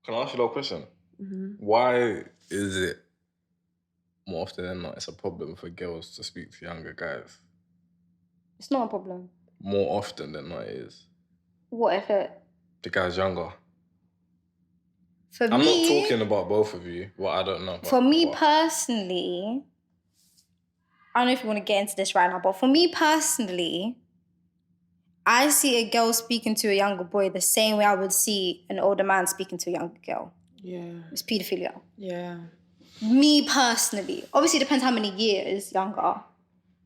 Can I ask you a question? Mm-hmm. Why is it more often than not it's a problem for girls to speak to younger guys? It's not a problem. More often than not it is. What if the guy's younger? I'm not talking about both of you. Well, I don't know. For me personally, I don't know if you want to get into this right now, but for me personally, I see a girl speaking to a younger boy the same way I would see an older man speaking to a younger girl. Yeah. It's paedophilia. Yeah. Me personally. Obviously, it depends how many years younger.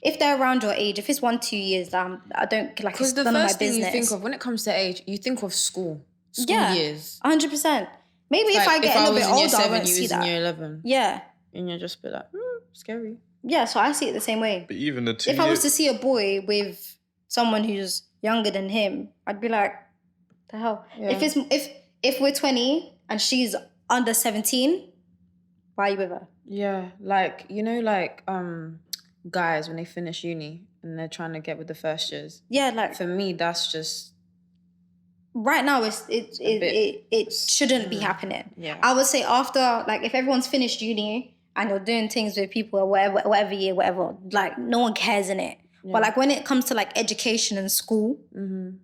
If they're around your age, if it's 1-2 years, I don't like. Because the first thing you think of when it comes to age, you think of school years. 100%. Maybe if I get a little bit older, I won't see that. In year 11. Yeah. And you'll just be like, scary. Yeah, so I see it the same way. But even the 2 If I was to see a boy with someone who's younger than him, I'd be like, the hell? Yeah. If we're 20 and she's under 17, why are you with her? Yeah, like, guys when they finish uni and they're trying to get with the first years. Yeah, like for me, that's just right now. It shouldn't be happening. Yeah, I would say after, like, if everyone's finished uni and you're doing things with people or whatever year, whatever, like no one cares in it. Yeah. But like when it comes to like education and school. Mm-hmm.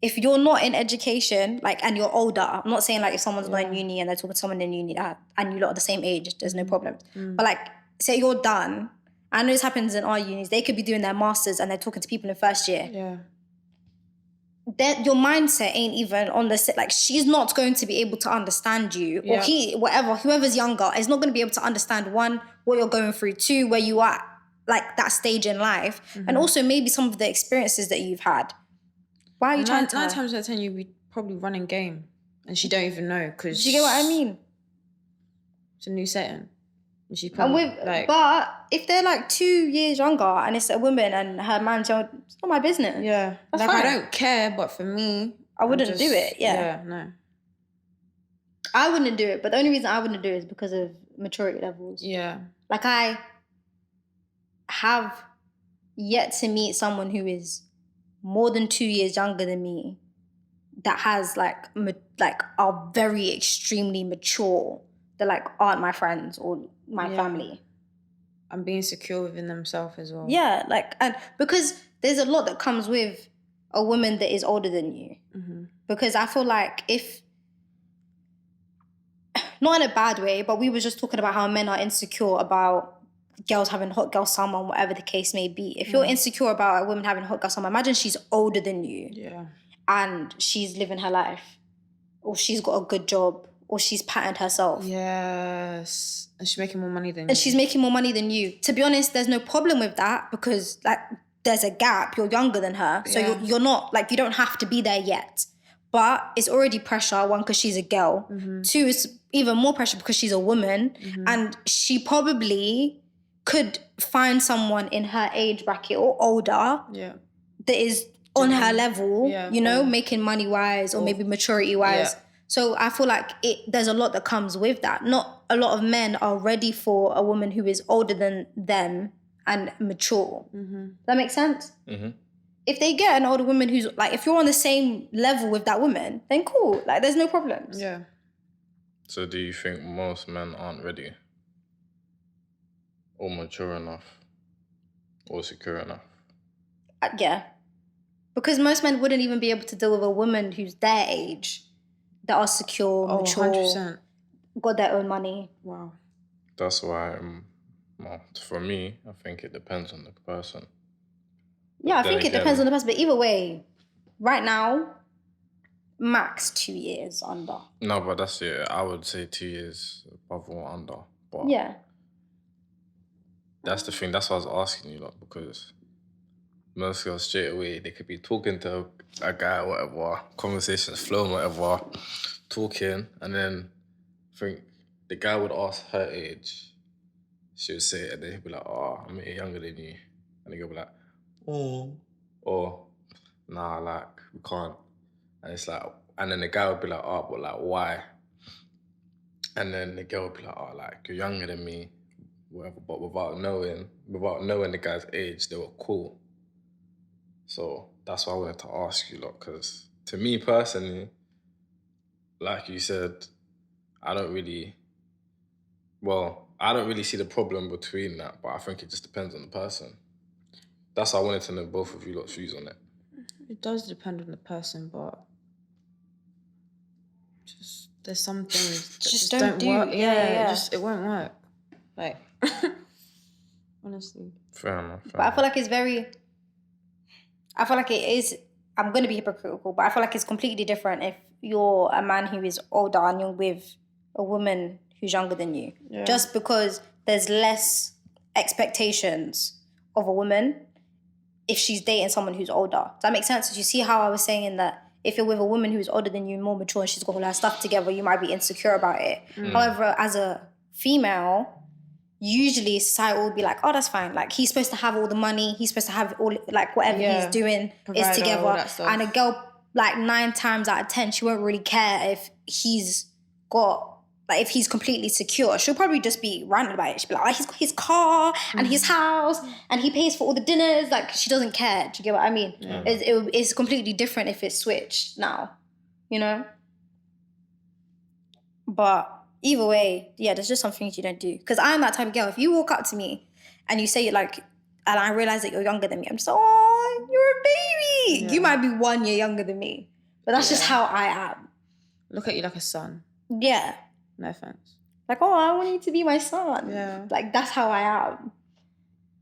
If you're not in education, like, and you're older, I'm not saying like if someone's not in uni and they're talking to someone in uni and you lot are the same age, there's no problem. But like, say you're done. I know this happens in our unis. They could be doing their masters and they're talking to people in first year. Yeah. Your mindset ain't even on the set. Like, she's not going to be able to understand you, or whoever's younger is not going to be able to understand, one, what you're going through, two, where you are, like that stage in life, and also maybe some of the experiences that you've had. Why are you trying to? 9 times out of 10, you'll be probably running game, and she don't even know because. Do you get what I mean? It's a new setting. And she probably, but if they're like 2 years younger and it's a woman and her man's young, it's not my business. Yeah, that's like fine. I don't care, but for me, I wouldn't do it. Yeah, no. I wouldn't do it, but the only reason I wouldn't do it is because of maturity levels. Yeah, like I have yet to meet someone who is more than 2 years younger than me that has like are very extremely mature, that like aren't my friends or my family. And being secure within themselves as well. Yeah, like, and because there's a lot that comes with a woman that is older than you. Mm-hmm. Because I feel like if, not in a bad way, but we were just talking about how men are insecure about girls having hot girl summer and whatever the case may be. If you're insecure about a woman having hot girl summer, imagine she's older than you. Yeah. And she's living her life. Or she's got a good job. Or she's patterned herself. Yes. And she's making more money than you. And she's making more money than you. To be honest, there's no problem with that because like there's a gap. You're younger than her. So you're not, like, you don't have to be there yet. But it's already pressure, one, because she's a girl. Mm-hmm. Two, it's even more pressure because she's a woman. Mm-hmm. And she probably could find someone in her age bracket or older that is on her level, making money-wise or maybe maturity-wise. Yeah. So I feel like there's a lot that comes with that. Not a lot of men are ready for a woman who is older than them and mature. Mm-hmm. That makes sense? Mm-hmm. If they get an older woman who's like, if you're on the same level with that woman, then cool. Like, there's no problems. Yeah. So do you think most men aren't ready? Or mature enough? Or secure enough? Yeah. Because most men wouldn't even be able to deal with a woman who's their age, that are secure, mature, 100%. Got their own money. Wow. That's why, for me, I think it depends on the person. Yeah, I think it depends on the person. But either way, right now, max 2 years under. No, but that's it. I would say 2 years above or under. But yeah. That's the thing. That's why I was asking you, like, because most girls straight away, they could be talking to a guy or whatever, conversations flowing, whatever, talking, and then I think the guy would ask her age. She would say it, and then he'd be like, "Oh, I'm younger than you," and the girl would be like, "Oh," or "Nah, like we can't." And it's like, and then the guy would be like, "Oh, but like why?" And then the girl would be like, "Oh, like you're younger than me, whatever." But without knowing the guy's age, they were cool. So that's why I wanted to ask you, lot, because to me personally, like you said, I don't really see the problem between that, but I think it just depends on the person. That's why I wanted to know both of you lot's views on it. It does depend on the person, but just there's some things that just don't work. Yeah. It won't work. Like, honestly. Fair enough. But I feel like it is, I'm going to be hypocritical, but I feel like it's completely different if you're a man who is older and you're with a woman who's younger than you. Yeah. Just because there's less expectations of a woman if she's dating someone who's older. Does that make sense? You see how I was saying that if you're with a woman who's older than you, more mature, and she's got all her stuff together, you might be insecure about it. However, as a female, usually society will be like, oh, that's fine. Like, he's supposed to have all the money. He's supposed to have all, like, whatever he's doing is together. And a girl, like, 9 times out of 10, she won't really care if he's got, like, if he's completely secure. She'll probably just be ranting about it. She'll be like, oh, he's got his car and his house and he pays for all the dinners. Like, she doesn't care. Do you get what I mean? Yeah. It's completely different if it's switched now, you know? But either way, yeah, there's just some things you don't do. Because I'm that type of girl. If you walk up to me and you say, like, and I realize that you're younger than me, I'm just like, oh, you're a baby. Yeah. You might be 1 year younger than me. But that's just how I am. Look at you like a son. Yeah. No offense. Like, oh, I want you to be my son. Yeah. Like, that's how I am.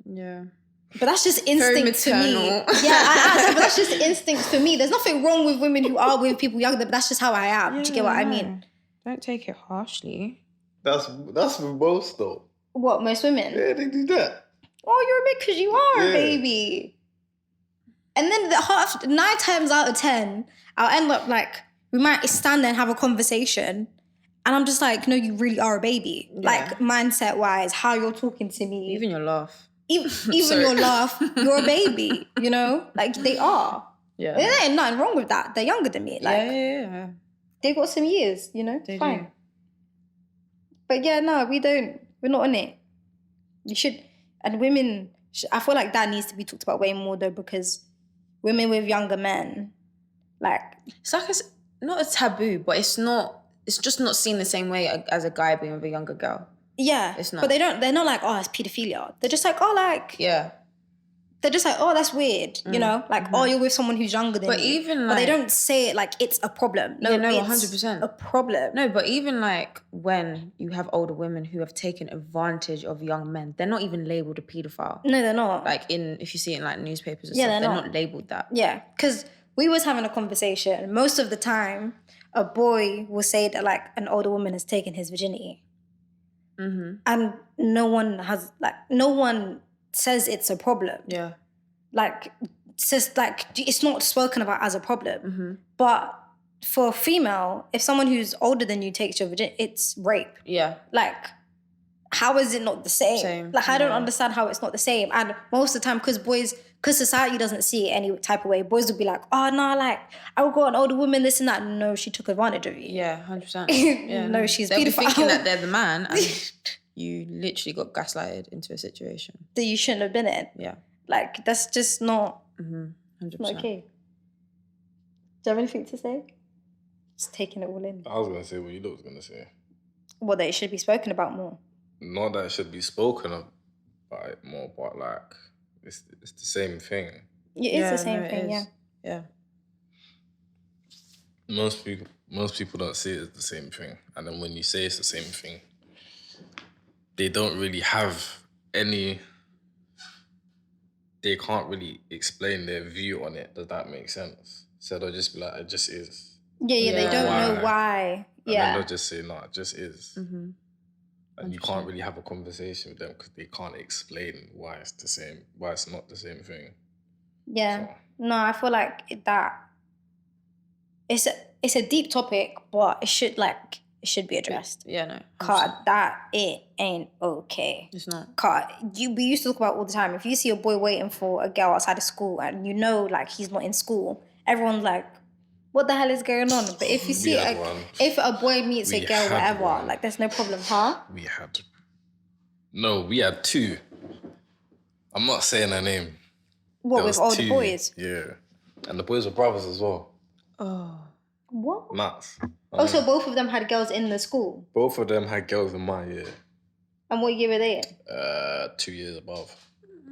Yeah. But that's just instinct to me. Yeah, but that's just instinct for me. There's nothing wrong with women who are with people younger, but that's just how I am. Do you get what I mean? Don't take it harshly. That's with most though. What, most women? Yeah, they do that. Oh, you're a bit because you are a baby. And then 9 times out of 10, I'll end up like, we might stand there and have a conversation. And I'm just like, no, you really are a baby. Yeah. Like, mindset-wise, how you're talking to me. Even your laugh. Even your laugh, you're a baby, you know? Like, they are. Yeah. There ain't nothing wrong with that. They're younger than me. Like, yeah. They've got some years, you know? They fine. Do. But yeah, no, we don't. We're not on it. You should. And women, I feel like that needs to be talked about way more, though, because women with younger men, like... It's like not a taboo, but it's just not seen the same way as a guy being with a younger girl. Yeah. It's not. But they're not like, oh, it's pedophilia. They're just like, oh, like... Yeah. They're just like, oh, that's weird, you know? Like, oh, you're with someone who's younger than you. But they don't say it like it's a problem. No, 100%. A problem. No, but even like when you have older women who have taken advantage of young men, they're not even labelled a paedophile. No, they're not. Like if you see it in like newspapers and stuff, they're not labelled that. Yeah, because we was having a conversation. Most of the time, a boy will say that like an older woman has taken his virginity. Mm-hmm. And no one says it's a problem. Yeah. Like, it's just like, it's not spoken about as a problem. Mm-hmm. But for a female, if someone who's older than you takes your virginity, it's rape. Yeah. Like, how is it not the same? Like, I don't understand how it's not the same. And most of the time, because society doesn't see it any type of way, boys will be like, oh, no, like, I would go an older woman, this and that. No, she took advantage of you. Yeah, 100%. Yeah, no, she's They'll beautiful. Be thinking that they're the man and you literally got gaslighted into a situation that you shouldn't have been in. Yeah. Like, that's just not, 100%. Not okay. Do you have anything to say? Just taking it all in. I was going to say what you was going to say. Well, that it should be spoken about more. Not that it should be spoken about it more, but like, it's the same thing. It is the same thing, yeah. Yeah. Most people don't see it as the same thing. And then when you say it's the same thing, they don't really have any... They can't really explain their view on it. Does that make sense? So they'll just be like, it just is. Yeah, they don't know why. And then they'll just say, no, it just is. Mm-hmm. And you can't really have a conversation with them because they can't explain why it's the same, why it's not the same thing. Yeah. So. No, I feel like that it's a deep topic, but it should be addressed. Yeah, no. Cause it ain't okay. It's not. Cause we used to talk about all the time. If you see a boy waiting for a girl outside of school and you know like he's not in school, everyone's like, what the hell is going on? But if you see if a boy meets a girl, whatever, like there's no problem, huh? We had 2. I'm not saying her name. What, with older boys? Yeah. And the boys were brothers as well. Oh. What? Maths. Oh, so both of them had girls in the school. Both of them had girls in my year. And what year were they in? 2 years above.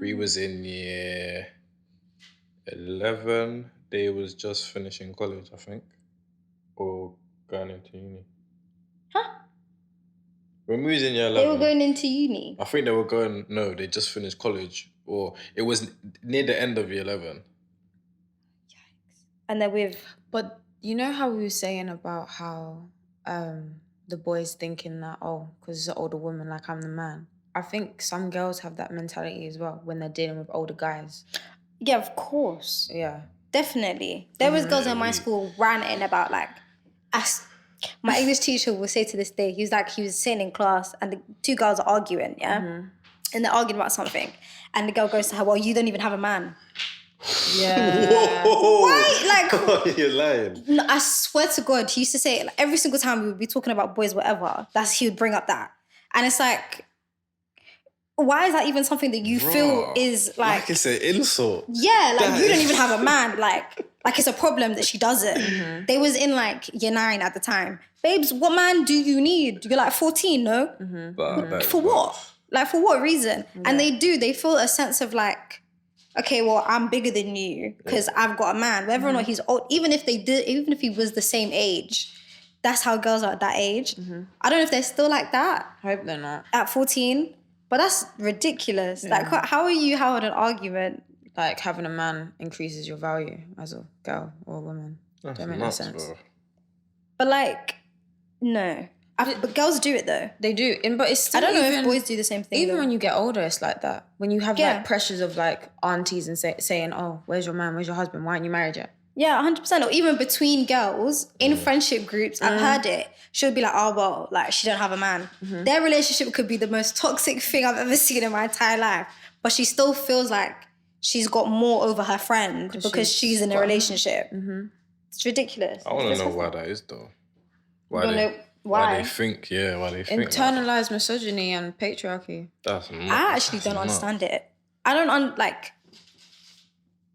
We was in year 11. They was just finishing college, I think. Or going into uni. Huh? When we was in year 11. They were going into uni. I think they were going, no, they just finished college. Or it was near the end of year 11. Yikes. And then with... But you know how we were saying about how the boys thinking that, oh, because it's an older woman, like I'm the man. I think some girls have that mentality as well when they're dealing with older guys. Yeah, of course. Yeah. Definitely. There was girls in my school ranting about like... My English teacher will say to this day, he was sitting in class and the two girls are arguing, yeah? Mm-hmm. And they're arguing about something. And the girl goes to her, well, you don't even have a man. Yeah. Why? Like... You're lying. No, I swear to God, he used to say, like, every single time we would be talking about boys, whatever, he would bring up that. And it's like... Why is that even something that you feel is like... Like it's an insult. Yeah, like you don't even have a man. Like it's a problem that she doesn't. Mm-hmm. They was in like year 9 at the time. Babes, what man do you need? You're like 14, no? Mm-hmm. For what? Like for what reason? Yeah. And they feel a sense of like, okay, well, I'm bigger than you because I've got a man. Whether or not he's old, even if he was the same age, that's how girls are at that age. Mm-hmm. I don't know if they're still like that. I hope they're not. At 14. But that's ridiculous. Yeah. Like, how are you having an argument? Like, having a man increases your value as a girl or a woman. That's don't make no sense. Bro. But, like, no. But girls do it, though. They do. But it's still... I don't know if boys do the same thing, even though. when you get older, it's like that. When you have, like, pressures of, like, aunties and saying, oh, where's your man? Where's your husband? Why aren't you married yet? Yeah, 100%. Or even between girls, in friendship groups, I've heard it. She'll be like, oh, well, like, she don't have a man. Mm-hmm. Their relationship could be the most toxic thing I've ever seen in my entire life. But she still feels like she's got more over her friend because she's in a relationship. Mm-hmm. It's ridiculous. I want to know why that is, though. Why they think, why they think. Internalized misogyny and patriarchy. That's nuts. I actually don't understand it. I don't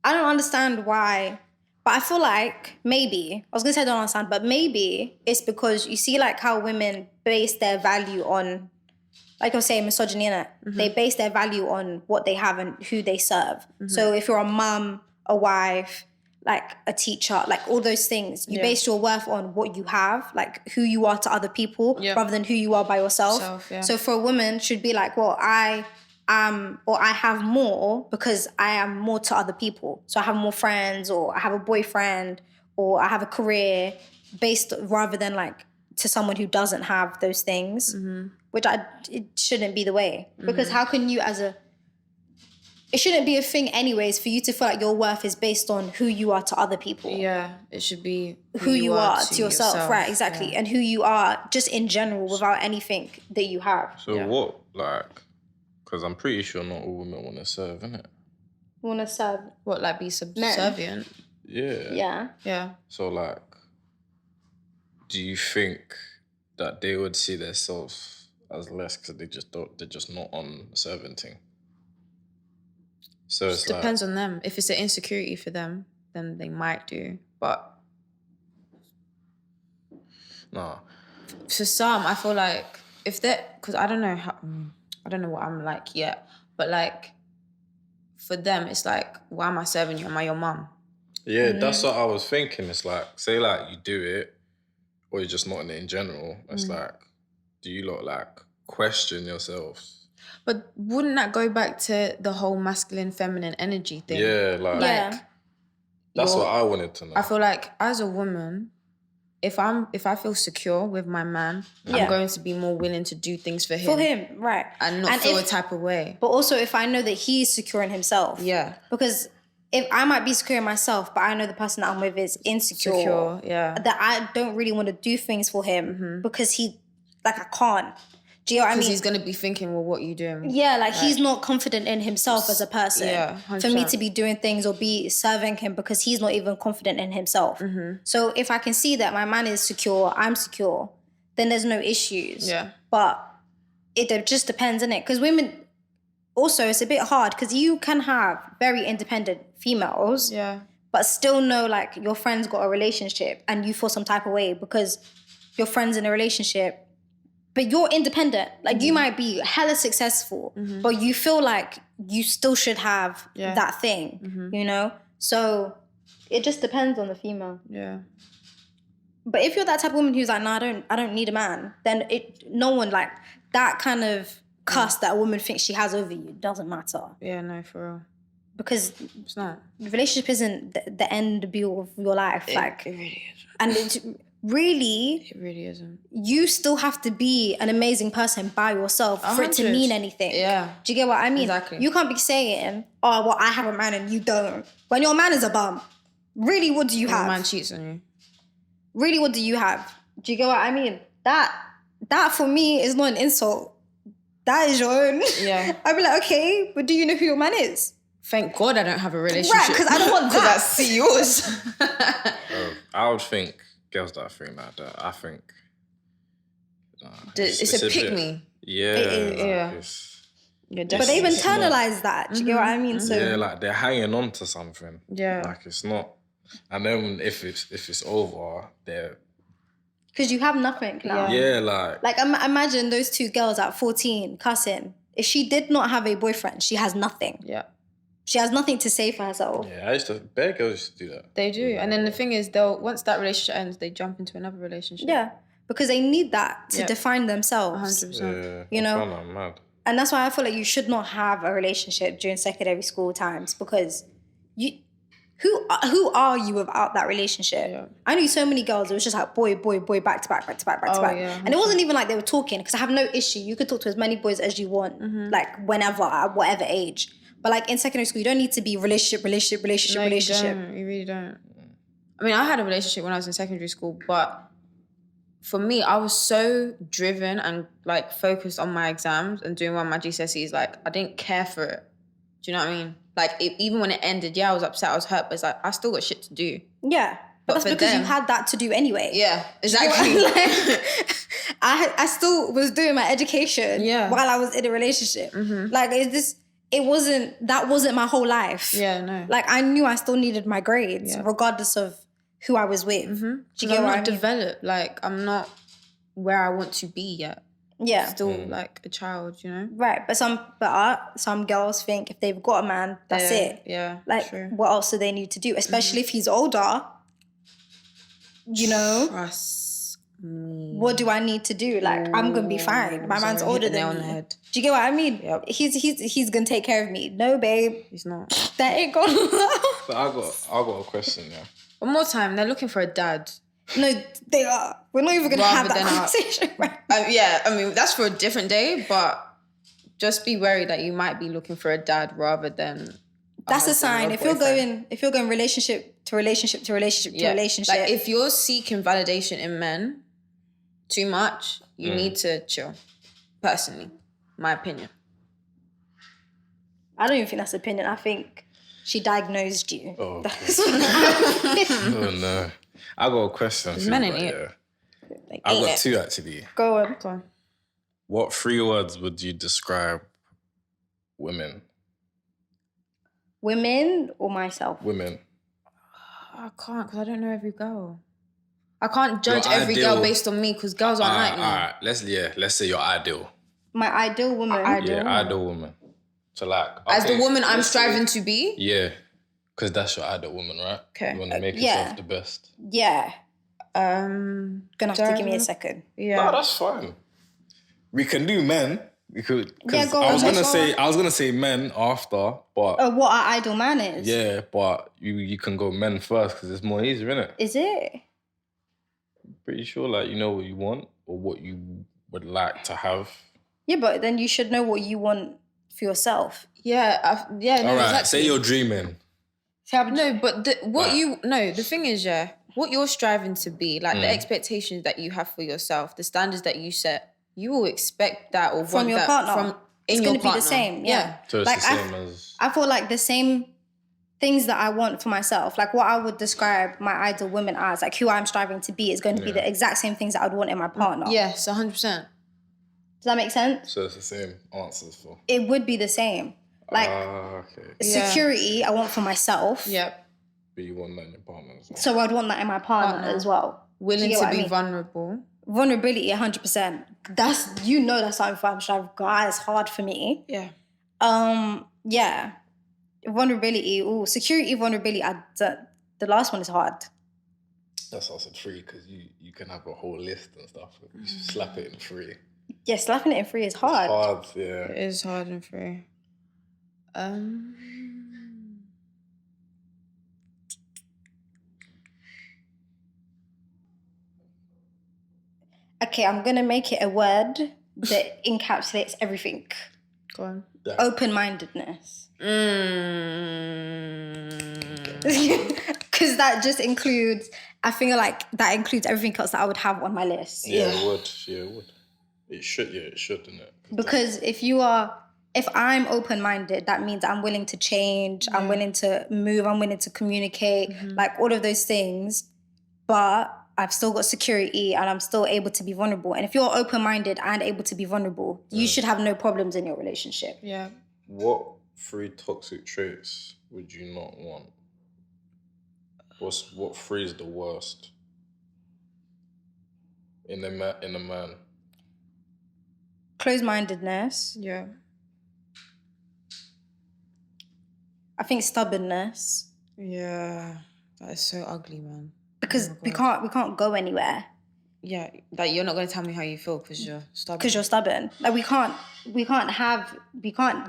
understand why... But I feel like maybe, I was going to say I don't understand, but maybe it's because you see like how women base their value on, like I was saying, misogyny, innit? Mm-hmm. They base their value on what they have and who they serve. Mm-hmm. So if you're a mum, a wife, like a teacher, like all those things, you base your worth on what you have, like who you are to other people rather than who you are by yourself. So for a woman, should be like, well, I have more because I am more to other people. So I have more friends, or I have a boyfriend, or I have a career based rather than like to someone who doesn't have those things, which it shouldn't be the way. Because how can you it shouldn't be a thing anyways for you to feel like your worth is based on who you are to other people. Yeah, it should be who you are to yourself. Right, exactly. Yeah. And who you are just in general without anything that you have. So what, like... Because I'm pretty sure not all women want to serve, innit? Want to serve? What, like be subservient? Yeah. Yeah. So, like, do you think that they would see themselves as less because they're just not on the servant thing? So it depends on them. If it's an insecurity for them, then they might do. But nah. For some, I feel like if they're... Because I don't know what I'm like yet, but like for them, it's like, why am I serving you? Am I your mum? Yeah, that's what I was thinking. It's like, say like you do it, or you're just not in it in general. It's like, do you lot like question yourselves? But wouldn't that go back to the whole masculine, feminine energy thing? Yeah, that's what I wanted to know. I feel like as a woman, if I feel secure with my man, I'm going to be more willing to do things for him. For him, right. And not feel a type of way. But also if I know that he's secure in himself. Yeah. Because if I might be secure in myself, but I know the person that I'm with is insecure. That I don't really want to do things for him because I can't. Do you know what I mean? Because he's going to be thinking, well, what are you doing? Yeah, like he's not confident in himself as a person. Yeah, 100%. For me to be doing things or be serving him because he's not even confident in himself. Mm-hmm. So if I can see that my man is secure, I'm secure, then there's no issues. Yeah. But it just depends, innit? Because women, also, it's a bit hard because you can have very independent females. Yeah. but still know like your friend's got a relationship and you feel some type of way because your friend's in a relationship, but you're independent. Like you might be hella successful, but you feel like you still should have that thing, you know? So it just depends on the female. Yeah. But if you're that type of woman who's like, no, I don't need a man, then no one like that kind of cuss that a woman thinks she has over you doesn't matter. Yeah, no, for real. Because it's not. The relationship isn't the end be all of your life. It really isn't. And it really isn't. You still have to be an amazing person by yourself 100. for it to mean anything. Yeah. Do you get what I mean? Exactly. You can't be saying, oh, well, I have a man and you don't. When your man is a bum, really, what do you have? Your man cheats on you. Really, what do you have? Do you get what I mean? That for me is not an insult. That is your own. Yeah. I'd be like, okay, but do you know who your man is? Thank God I don't have a relationship. Right, because I don't want that. Because I see yours. I would think girls that think like that. I think it's a pick me. Yeah, It is. like, Yeah. it's- But they've it's not- internalized that. Do you get what I mean? So Yeah, like they're hanging on to something. Yeah. Like it's not. And then if it's over, they're because you have nothing now. yeah, like Like imagine those two girls at 14 cussing. If she did not have a boyfriend, she has nothing. Yeah. She has nothing to say for herself. yeah. I used to bare girls used to do that. They do. And then the thing is, they'll once that relationship ends, they jump into another relationship. Yeah, because they need that to Yeah. define themselves. 100%. Yeah, You know? I find that mad. And that's why I feel like you should not have a relationship during secondary school times because who are you without that relationship? Yeah. I knew so many girls, it was just like boy, back to back. Yeah, And it wasn't even like they were talking because I have no issue. You could talk to as many boys as you want, like whenever, at whatever age. But like in secondary school, you don't need to be relationship. No, you really don't. I mean, I had a relationship when I was in secondary school, but for me, I was so driven and like focused on my exams and doing well on my GCSEs. Like, I didn't care for it. Do you know what I mean? Like, even when it ended, yeah, I was upset, I was hurt, but it's like, I still got shit to do. Yeah. But that's for because you them- had that to do anyway. Yeah, exactly. I still was doing my education while I was in a relationship. Like that wasn't my whole life. Yeah, no. Like I knew I still needed my grades regardless of who I was with. Do you get I'm what I not mean? developed. Like, I'm not where I want to be yet. Yeah. Still like a child, you know? Right. But some girls think if they've got a man, that's it. Yeah, Like true. what else do they need to do? Especially if he's older. You know? Trust me. What do I need to do? Like, I'm gonna be fine. My man's Sorry, older hit the nail than on the me. head. Do you get what I mean? Yep. He's gonna take care of me. No, babe, He's not. that ain't gonna. But I got a question. Yeah. One more time, they're looking for a dad. No, they are. We're not even gonna Rather have that than conversation. Right? Yeah, I mean, that's for a different day, but just be wary that you might be looking for a dad rather than That's a husband sign. or If you're boyfriend. going relationship to relationship to relationship to relationship, Like, if you're seeking validation in men too much, you need to chill. Personally, my opinion. I don't even think that's opinion. I think she diagnosed you. Oh, That's Oh no. I got a question. for you, men in but it. like, I've ain't got it? two actually. Go on. Go on. What 3 words would you describe women? Women or myself? Women. I can't because I don't know every girl. I can't judge Your every girl ideal- based on me because girls aren't like me. Alright. Let's say your ideal. My ideal woman. Ideal woman. Ideal woman. So like As the okay, woman I'm let's say- striving to be. Yeah. Because that's your ideal woman, right? Okay. You want to make yeah. yourself the best. Yeah. Gonna Gonna have to give me a second. Yeah. No, that's fine. We can do men. We could. 'Cause Yeah, go I on, was go gonna on. say. I was gonna say men after, but What our ideal man is. yeah, but you can go men first because it's more easier, innit? Is it? Pretty sure, like you know what you want or what you would like to have. Yeah, but then you should know what you want for yourself. Yeah. Yeah. No, All right. exactly. Say you're dreaming. No, but Right. the thing is, yeah, what you're striving to be, like the expectations that you have for yourself, the standards that you set, you will expect that or From want your that partner. from It's in going your to be partner. the same. Yeah. So it's Like, the same as. I feel like the same things that I want for myself, like what I would describe my ideal woman as, like who I'm striving to be, is going to be the exact same things that I'd want in my partner. Yes, 100%. Does that make sense? So it's the same answers for. It would be the same. Like Okay. Yeah. security, I want for myself. Yep. But you want that in your partner as well. So I'd want that in my partner as well. Willing to be vulnerable. Vulnerability, 100%. That's something I'm sure it's hard for me. Yeah. Yeah. Vulnerability. Security, vulnerability. The last one is hard. That's also 3 because you can have a whole list and stuff. You just slap it in 3. Yeah, slapping it in 3 is hard. It's hard, yeah. It is hard in 3. Okay, I'm gonna make it a word that encapsulates everything. Go on. Open-mindedness. Because that just includes, I feel like that includes everything else that I would have on my list. Yeah, it would. Yeah, it would. It should, isn't it? Because if I'm open-minded, that means I'm willing to change, I'm willing to move, I'm willing to communicate, like all of those things. But I've still got security and I'm still able to be vulnerable. And if you're open-minded and able to be vulnerable, you should have no problems in your relationship. Yeah. What 3 toxic traits would you not want? What 3 is the worst in a man? Closed-mindedness. Yeah. I think stubbornness. Yeah. That is so ugly, man. Because we can't go anywhere. Yeah, like you're not going to tell me how you feel because you're stubborn. Because you're stubborn. Like we can't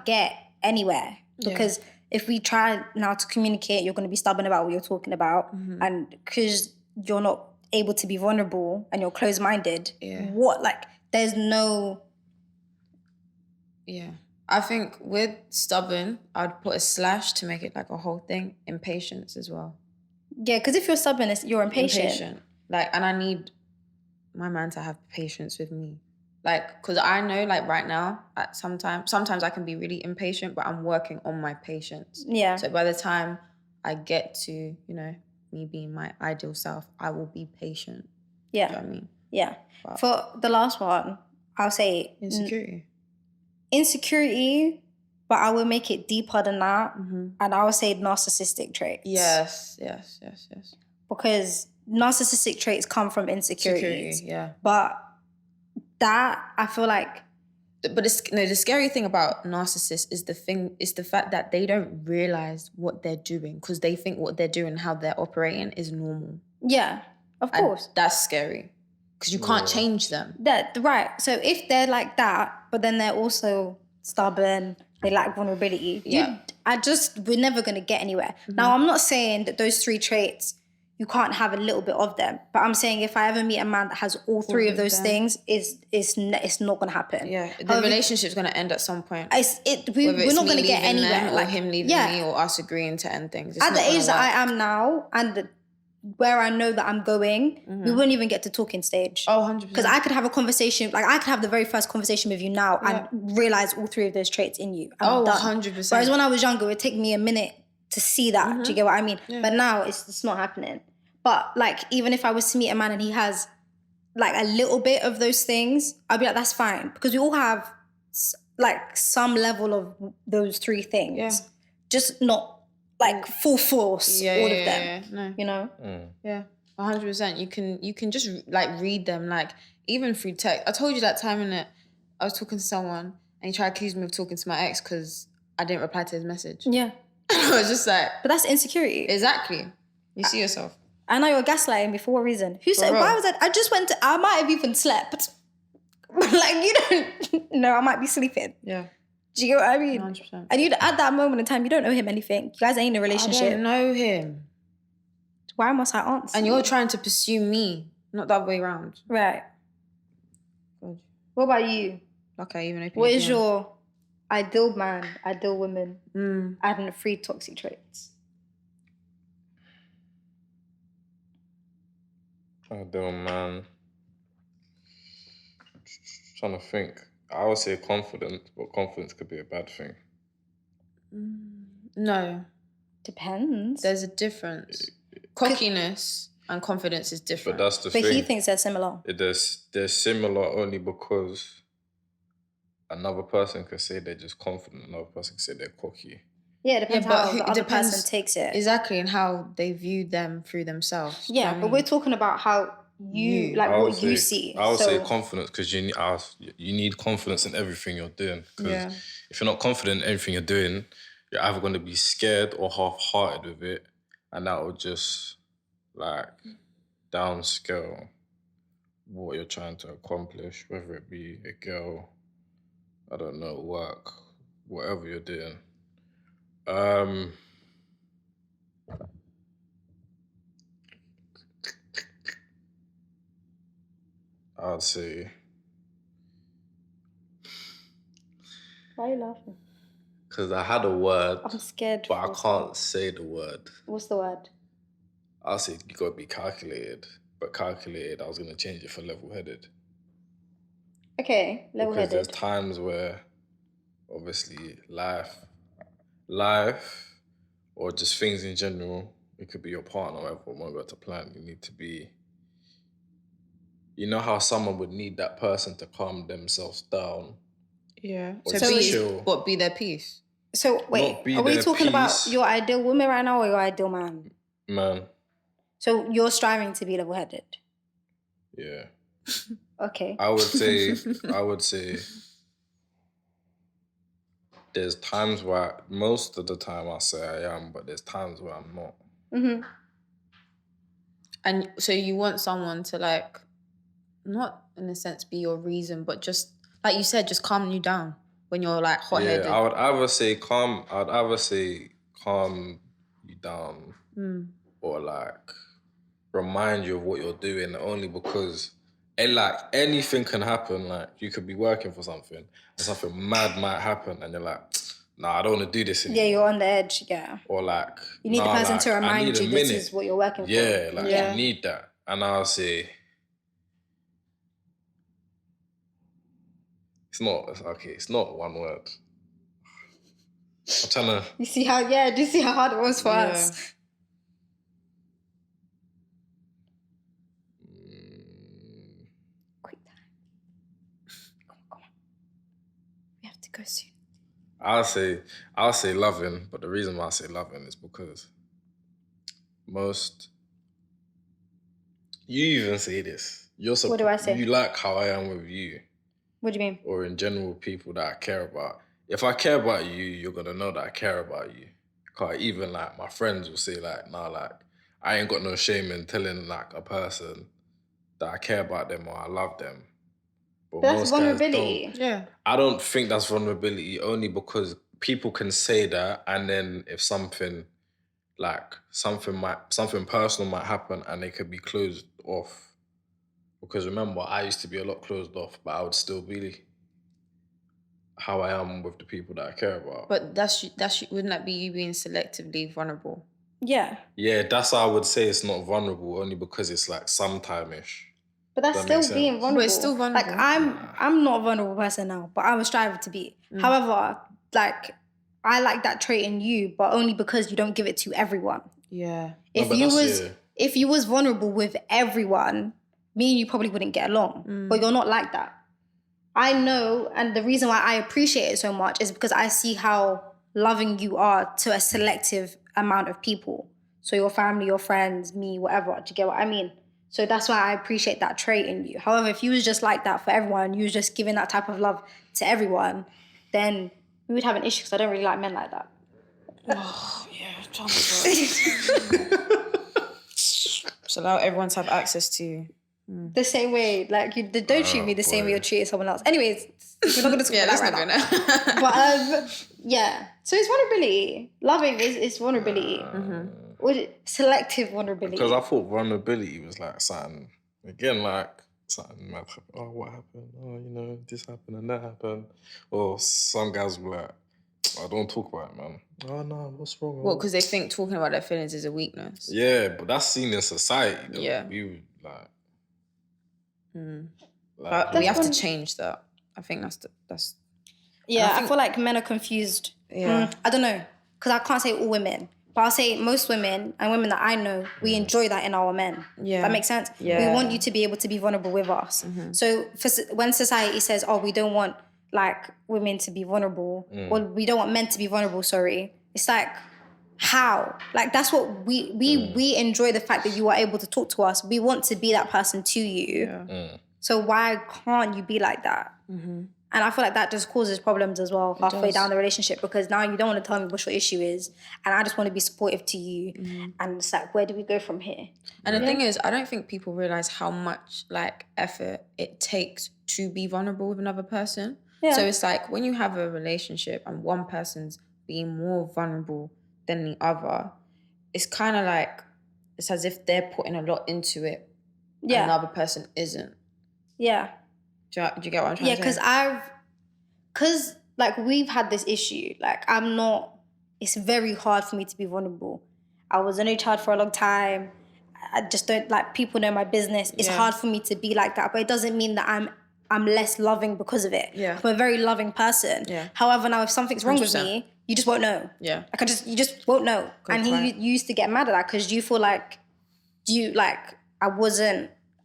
get anywhere. Because if we try now to communicate, you're going to be stubborn about what you're talking about. And because you're not able to be vulnerable and you're closed-minded, there's no... Yeah. I think with stubborn, I'd put a slash to make it like a whole thing. Impatience as well. Yeah, because if you're stubborn, you're impatient. Like, and I need my man to have patience with me. Like, because I know, like, right now, sometimes I can be really impatient, but I'm working on my patience. Yeah. So by the time I get to, me being my ideal self, I will be patient. Yeah. Do you know what I mean? Yeah. But for the last one, I'll say... Insecurity, but I will make it deeper than that. And I will say narcissistic traits. Yes. Because narcissistic traits come from insecurities. Yeah. But that, I feel like... But the scary thing about narcissists is the fact that they don't realize what they're doing because they think what they're doing, how they're operating is normal. Yeah, of course. And that's scary because you can't change them. Right. So if they're like that, but then they're also stubborn, they lack vulnerability, we're never going to get anywhere. Now, I'm not saying that those 3 traits, you can't have a little bit of them. But I'm saying if I ever meet a man that has all 3 of those things, it's not going to happen. Yeah, the relationship's going to end at some point. We're not going to get anywhere. Like him leaving me or us agreeing to end things. At the age that I am now and where I know that I'm going, we wouldn't even get to talking stage. Oh, 100%. Because I could have a conversation, like I could have the very first conversation with you now and realize all 3 of those traits in you. I'm done. 100%. Whereas when I was younger, it would take me a minute to see that. Do you get what I mean? Yeah. But now it's not happening. But like, even if I was to meet a man and he has like a little bit of those things, I'd be like, that's fine. Because we all have like some level of those 3 things. Yeah. Just not like full force, all of them. No. You know? Yeah, 100%. You can just like read them, like even through text. I told you that time in it, I was talking to someone and he tried to accuse me of talking to my ex because I didn't reply to his message. Yeah. I was just like... But that's insecurity. Exactly. You see yourself. I know you're gaslighting me for what reason? Who said, why was I just went to, I might have even slept. Like, you don't know, I might be sleeping. Yeah. Do you get what I mean? 100%. And at that moment in time, you don't know him anything. You guys ain't in a relationship. I don't know him. Why must I answer? And you're trying to pursue me, not the other way around. Right. Good. What about you? Okay, even open. What is your ideal man, ideal woman, adding the 3 toxic traits? Ideal man. Trying to think. I would say confident, but confidence could be a bad thing. No. Depends. There's a difference. Cockiness and confidence is different. But that's the thing. But he thinks they're similar. They're similar only because another person could say they're just confident, another person could say they're cocky. Yeah, it depends how the it other depends person takes it. Exactly, and how they view them through themselves. Do you know Yeah, what I but mean? we're talking about how you like what you see. I would say So confidence, because you need confidence in everything you're doing. Because Yeah. if you're not confident in everything you're doing, you're either going to be scared or half-hearted with it, and that will just like downscale what you're trying to accomplish, whether it be a girl, I don't know, work, whatever you're doing. I'd say, why are you laughing? because I had a word, I'm scared. but I can't say the word. What's the word? I'll say you gotta be calculated, but calculated, I was gonna change it for level-headed. Okay, Because there's level-headed. times where, obviously, life, or just things in general, it could be your partner, whatever, won't go to plan. You need to be, you know how someone would need that person to calm themselves down. Yeah. Or So just chill. be their peace. So wait, Not be are we their talking about peace. your ideal woman right now or your ideal man? Man, So you're striving to be level-headed. yeah. Okay. I would say there's times where, most of the time I say I am, but there's times where I'm not. Mm-hmm. And so you want someone to like, not in a sense be your reason, but just like you said, just calm you down when you're like hot-headed. Yeah, I would either say calm you down, or like remind you of what you're doing, only because like anything can happen. Like you could be working for something and something mad might happen and you're like, nah, I don't want to do this anymore. Yeah, you're on the edge, yeah. Or like, you need the person to I remind need you a this minute. is what you're working for. Yeah, like you need that. And I'll say, it's not one word. I'm trying to... do you see how hard it was for us? Quick time. Come on. We have to go soon. I'll say loving, but the reason why I say loving is because you even say this. What do I say? You like how I am with you. What do you mean? Or in general, people that I care about. If I care about you, you're gonna know that I care about you. Cause even like my friends will say like, nah, like I ain't got no shame in telling like a person that I care about them or I love them. But that's most vulnerability. guys don't. Yeah. I don't think that's vulnerability, only because people can say that, and then if something personal might happen and they could be closed off. Because remember, I used to be a lot closed off, but I would still be how I am with the people that I care about. But wouldn't that be you being selectively vulnerable? Yeah. Yeah, that's how I would say it's not vulnerable, only because it's like sometime-ish. But that's still being vulnerable. But it's still vulnerable. Like I'm not a vulnerable person now, but I was striving to be. However, like I like that trait in you, but only because you don't give it to everyone. Yeah. If you was vulnerable with everyone, me and you probably wouldn't get along. But you're not like that. I know, and the reason why I appreciate it so much is because I see how loving you are to a selective amount of people. So your family, your friends, me, whatever. Do you get what I mean? So that's why I appreciate that trait in you. However, if you was just like that for everyone, you was just giving that type of love to everyone, then we would have an issue because I don't really like men like that. Oh, yeah. So allow everyone to have access to you. The same way, like you don't treat me the same way you're treating someone else. Anyways, we're not going to talk about that right now. But yeah, so it's vulnerability. Loving is vulnerability. Selective vulnerability. Because I thought vulnerability was like something, again, like something mad happened. Oh, what happened? Oh, this happened and that happened. Or some guys will be like, I don't talk about it, man. Oh, no, what's wrong? Well, because they think talking about their feelings is a weakness. Yeah, but that's seen in society, though. Yeah. We would, like... But we have to change that. I think that's... Yeah, I feel like men are confused. Yeah. I don't know, because I can't say all women. But I'll say most women and women that I know, we enjoy that in our men. Yeah. That makes sense? Yeah. We want you to be able to be vulnerable with us. So when society says, oh, we don't want like women to be vulnerable, or we don't want men to be vulnerable, sorry, It's like, how? Like, that's what we enjoy, the fact that you are able to talk to us. We want to be that person to you. Yeah. So why can't you be like that? Mm-hmm. And I feel like that just causes problems as well halfway down the relationship, because now you don't want to tell me what your issue is, and I just want to be supportive to you. And it's like, where do we go from here? And the thing is, I don't think people realize how much like effort it takes to be vulnerable with another person. Yeah. So it's like when you have a relationship and one person's being more vulnerable than the other, it's kind of like, it's as if they're putting a lot into it and the other person isn't. Yeah. Do you get what I'm trying to say? Yeah, because like we've had this issue. Like it's very hard for me to be vulnerable. I was an only child for a long time. I just don't, like, people know my business. It's hard for me to be like that, but it doesn't mean that I'm less loving because of it. Yeah. I'm a very loving person. Yeah. However, now if something's wrong 100%. with me, you just won't know. Yeah. Like you just won't know. And he used to get mad at that because you feel like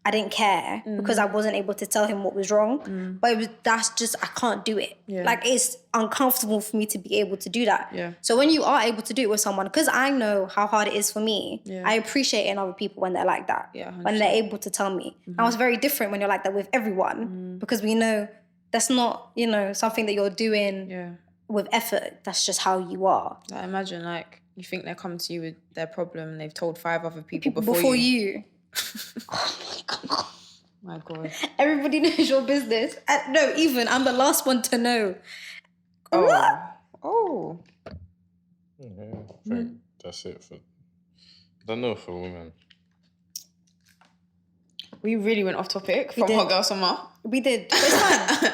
I didn't care because I wasn't able to tell him what was wrong. But that's just, I can't do it. Yeah. Like, it's uncomfortable for me to be able to do that. Yeah. So when you are able to do it with someone, because I know how hard it is for me, I appreciate it in other people when they're like that. Yeah, 100%. When they're able to tell me. Now, it's very different when you're like that with everyone, because we know that's not, something that you're doing with effort. That's just how you are. Like, imagine, like, you think they're coming to you with their problem and they've told 5 other people before you. Oh my God. Everybody knows your business. No, even I'm the last one to know. Oh. Yeah, I think that's it for. I don't know for women. We really went off topic from Hot Girl Summer. We did. But it's fine.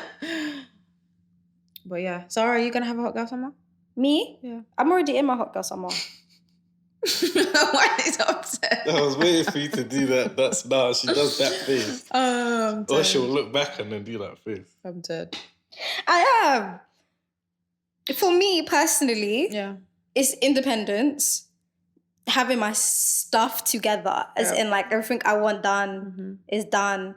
But yeah. Zara, are you going to have a Hot Girl Summer? Me? Yeah. I'm already in my Hot Girl Summer. Why is he upset? I was waiting for you to do that. She does that face. Or she'll look back and then do that face. I'm dead. I am. For me personally, it's independence, having my stuff together, as in like everything I want done is done,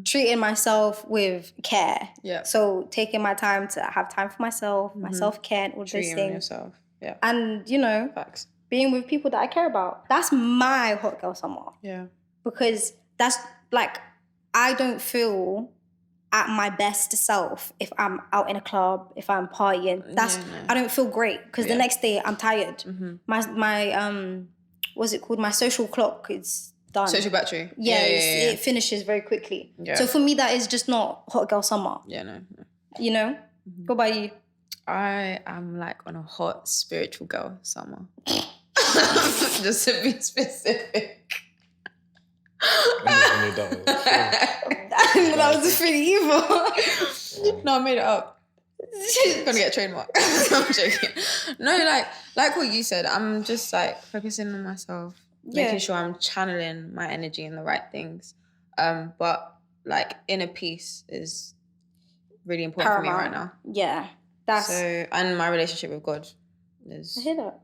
treating myself with care. Yeah. So taking my time to have time for myself, my self-care and all treating those things. Yourself. Yeah. And, Facts. Being with people that I care about. That's my Hot Girl Summer. Yeah. Because that's like, I don't feel at my best self if I'm out in a club, if I'm partying. I don't feel great because the next day I'm tired. My what's it called? My social clock is done. Social battery. Yeah, it finishes very quickly. Yeah. So for me, that is just not Hot Girl Summer. Yeah, no. What about you? I am like on a hot spiritual girl summer. Just to be specific. That was pretty evil. No, I made it up. Gonna get a trademark. I'm joking. No, like what you said, I'm just like focusing on myself, making sure I'm channeling my energy in the right things. But like inner peace is really important for me right now. Yeah. And my relationship with God is. I hear that.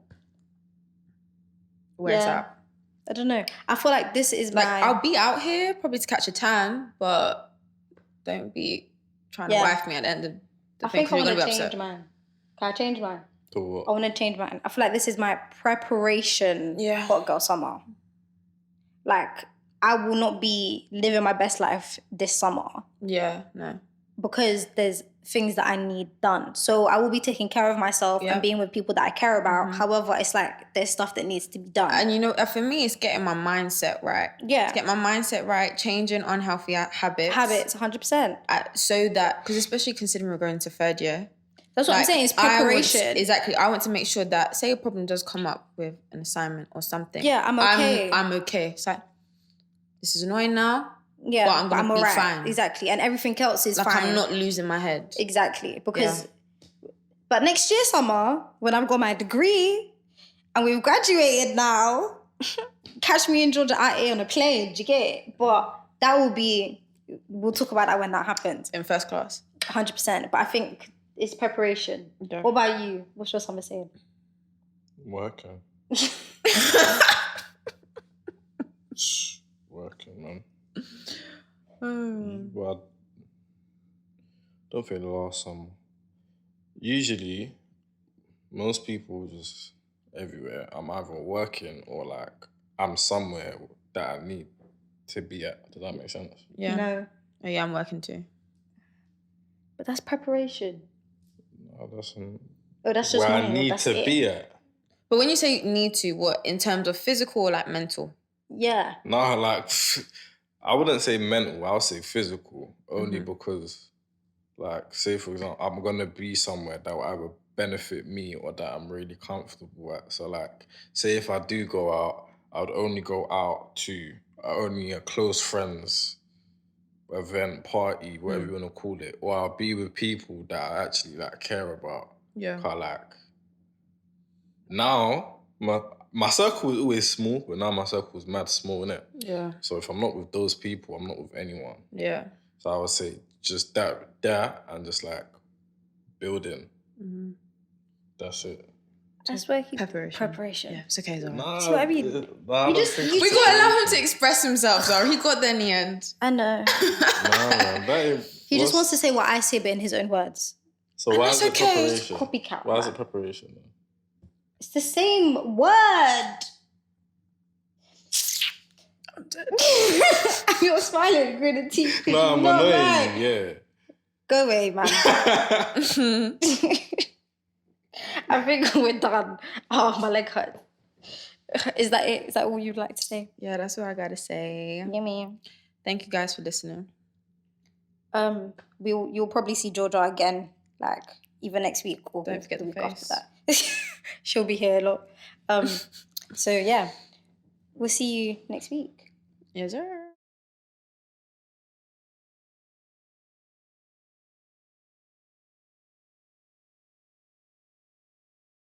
Where's that? I don't know. I feel like this is I'll be out here probably to catch a tan, but don't be trying to wife me at the end of the thing. I think I want to change mine. Can I change mine? To what? I want to change mine. I feel like this is my preparation Hot Girl Summer. Like, I will not be living my best life this summer. Yeah, no. Because there's things that I need done. So I will be taking care of myself and being with people that I care about. However, it's like there's stuff that needs to be done. And for me, it's getting my mindset right. Yeah. To get my mindset right, changing unhealthy habits. Habits, 100%. So that, because especially considering we're going to 3rd year. That's what I'm saying, it's preparation. Exactly. I want to make sure that, say a problem does come up with an assignment or something. Yeah, I'm okay. I'm okay. It's like, this is annoying now. Yeah, but I'm going to be fine. Exactly. And everything else is fine. Like, I'm not losing my head. Exactly. Because, but next year summer, when I've got my degree and we've graduated now, catch me in Georgia out here on a plane, do you get it? But that will be, we'll talk about that when that happens. In first class. 100%. But I think it's preparation. Yeah. What about you? What's your summer saying? Working. Working, man. Well, I don't think the last summer. Usually, most people just everywhere. I'm either working or like I'm somewhere that I need to be at. Does that make sense? Yeah. No. Oh, yeah, I'm working too. But that's preparation. No, that's That's just where I normal. need That's to it. be at. But when you say need to, what, in terms of physical or like mental? Yeah. No, like I wouldn't say mental. I'll say physical. Only because, like, say for example, I'm gonna be somewhere that will either benefit me or that I'm really comfortable at. So, like, say if I do go out, I would only go out to only a close friends event, party, whatever you want to call it, or I'll be with people that I actually like care about. Yeah. Cause like now my circle is always small, but now my circle is mad small, innit? Yeah. So if I'm not with those people, I'm not with anyone. Yeah. So I would say just that and just like building. That's it. That's where he Preparation. Yeah, it's okay, Zara. Nah, See what I mean? you just- you We gotta allow him to express himself, Zara. He got there in the end. I know. Nah, man, that is, He just wants to say what I say, but in his own words. So why that's is it okay. preparation? Copycat. Why is it preparation? Then? It's the same word. I'm dead. You're smiling, gritted teeth. Nah, I'm Not annoying right. you, yeah. Go away, man. I think we're done. Oh, my leg hurts. Is that it? Is that all you'd like to say? Yeah, that's what I gotta say. Yummy. Thank you guys for listening. You'll probably see Georgia again, like either next week or Don't forget the the week after face. that. She'll be here a lot. So yeah, we'll see you next week. Yes, sir.